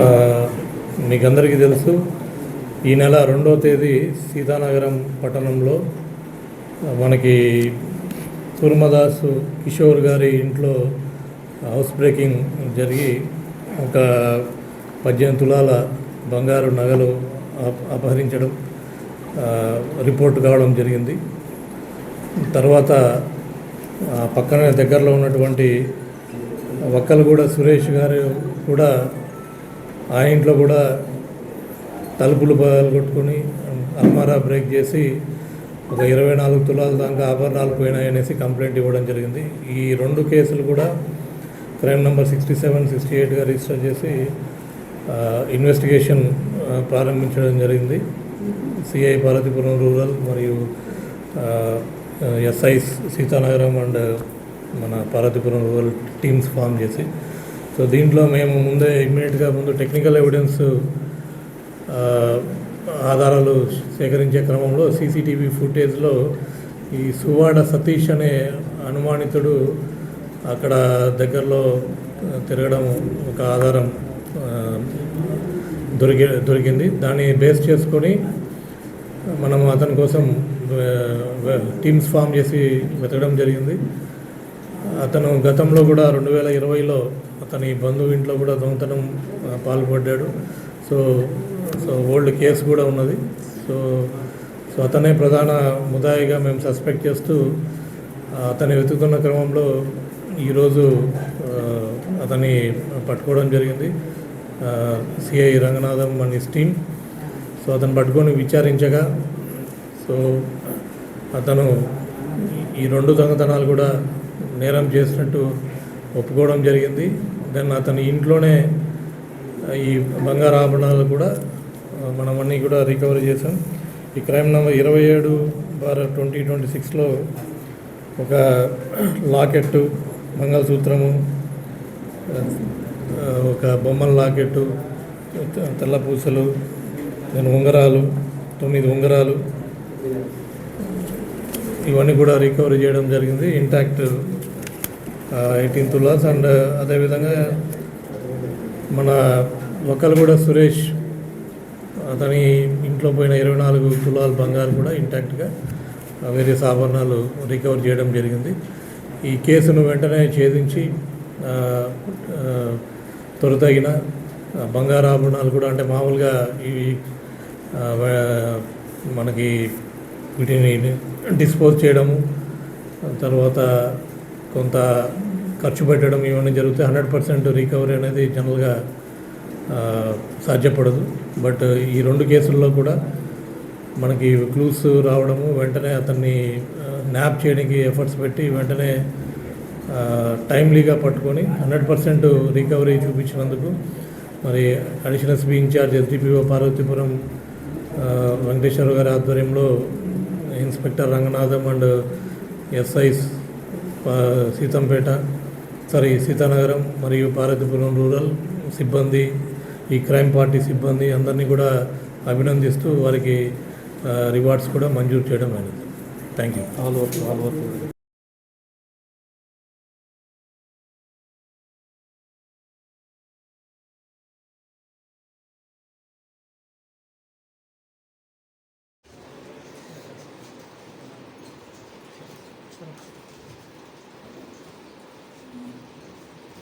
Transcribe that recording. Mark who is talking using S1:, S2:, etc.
S1: ఆ, మీకందరికీ తెలుసు, ఈ నెల 2వ తేదీ సీతానగరం పట్టణంలో మనకి కుర్మదాసు కిషోర్ గారి ఇంట్లో హౌస్ బ్రేకింగ్ జరిగి ఒక 18 తులాల బంగారు నగలు అపహరించడం రిపోర్ట్ కావడం జరిగింది. తర్వాత పక్కనే దగ్గరలో ఉన్నటువంటి వక్కలగూడ సురేష్ గారు కూడా ఆ ఇంట్లో కూడా తలుపులు పగలగొట్టుకొని అల్మారా బ్రేక్ చేసి ఒక 24 తులాల దాకా ఆభరణాలు పోయినాయనేసి కంప్లైంట్ ఇవ్వడం జరిగింది. ఈ 2 కేసులు కూడా క్రైమ్ నెంబర్ 67, 68గా రిజిస్టర్ చేసి ఇన్వెస్టిగేషన్ ప్రారంభించడం జరిగింది. సిఐ పార్వతీపురం రూరల్ మరియు ఎస్ఐ సీతానగరం అండ్ మన పార్వతీపురం రూరల్ టీమ్స్ ఫామ్ చేసి, సో దీంట్లో మేము ఇమ్మీడియట్గా ముందు టెక్నికల్ ఎవిడెన్స్ ఆధారాలు సేకరించే క్రమంలో సీసీటీవీ ఫుటేజ్లో ఈ సువాడ సతీష్ అనే అనుమానితుడు అక్కడ దగ్గరలో తిరగడం ఒక ఆధారం దొరికింది. దాన్ని బేస్ చేసుకొని మనం అతని కోసం టీమ్స్ ఫామ్ చేసి వెతకడం జరిగింది. అతను గతంలో కూడా 2020లో అతని బంధువు ఇంట్లో కూడా దొంగతనం పాల్పడ్డాడు. సో ఓల్డ్ కేసు కూడా ఉన్నది. సో అతనే ప్రధాన ముదాయిగా మేము సస్పెక్ట్ చేస్తూ అతన్ని వెతుకుతున్న క్రమంలో ఈరోజు అతన్ని పట్టుకోవడం జరిగింది. CI Ranganatham and his team. So అతను పట్టుకొని విచారించగా సో అతను ఈ 2 దొంగతనాలు కూడా నేరం చేసినట్టు ఒప్పుకోవడం జరిగింది. దెన్ అతని ఇంట్లోనే ఈ బంగారు ఆభరణాలు కూడా మనమన్నీ కూడా రికవరీ చేసాం. ఈ క్రైమ్ నెంబర్ 27/2026లో ఒక లాకెట్టు, మంగళసూత్రము, ఒక బొమ్మల లాకెట్టు, తెల్ల పూసలు, నేను ఉంగరాలు, 9 ఉంగరాలు, ఇవన్నీ కూడా రికవరీ చేయడం జరిగింది. ఇంటాక్ట్ 18 తులాస్. అండ్ అదేవిధంగా మన వక్కలగూడ సురేష్ అతని ఇంట్లో పోయిన 24 తులాల బంగారు కూడా ఇంటాక్ట్గా వేరియస్ ఆభరణాలు రికవర్ చేయడం జరిగింది. ఈ కేసును వెంటనే ఛేదించి త్వరతగిన బంగారు ఆభరణాలు కూడా, అంటే మామూలుగా ఇవి మనకి వీటిని డిస్పోజ్ చేయడము, తర్వాత కొంత ఖర్చు పెట్టడం, ఇవన్నీ జరిగితే 100% రికవరీ అనేది జనరల్గా సాధ్యపడదు. బట్ ఈ 2 కేసుల్లో కూడా మనకి క్లూస్ రావడము, వెంటనే అతన్ని న్యాప్ చేయడానికి ఎఫర్ట్స్ పెట్టి వెంటనే టైమ్లీగా పట్టుకొని 100% రికవరీ చూపించినందుకు మరి additional SP in charge SDPO Parvathipuram Venkateswara గారి ఆధ్వర్యంలో inspector Ranganatham and SIs Seethanagaram మరియు పార్వతీపురం రూరల్ సిబ్బంది, ఈ క్రైమ్ పార్టీ సిబ్బంది అందరినీ కూడా అభినందిస్తూ వారికి రివార్డ్స్ కూడా మంజూరు చేయడం అయినది. Thank you. All over.
S2: Sure.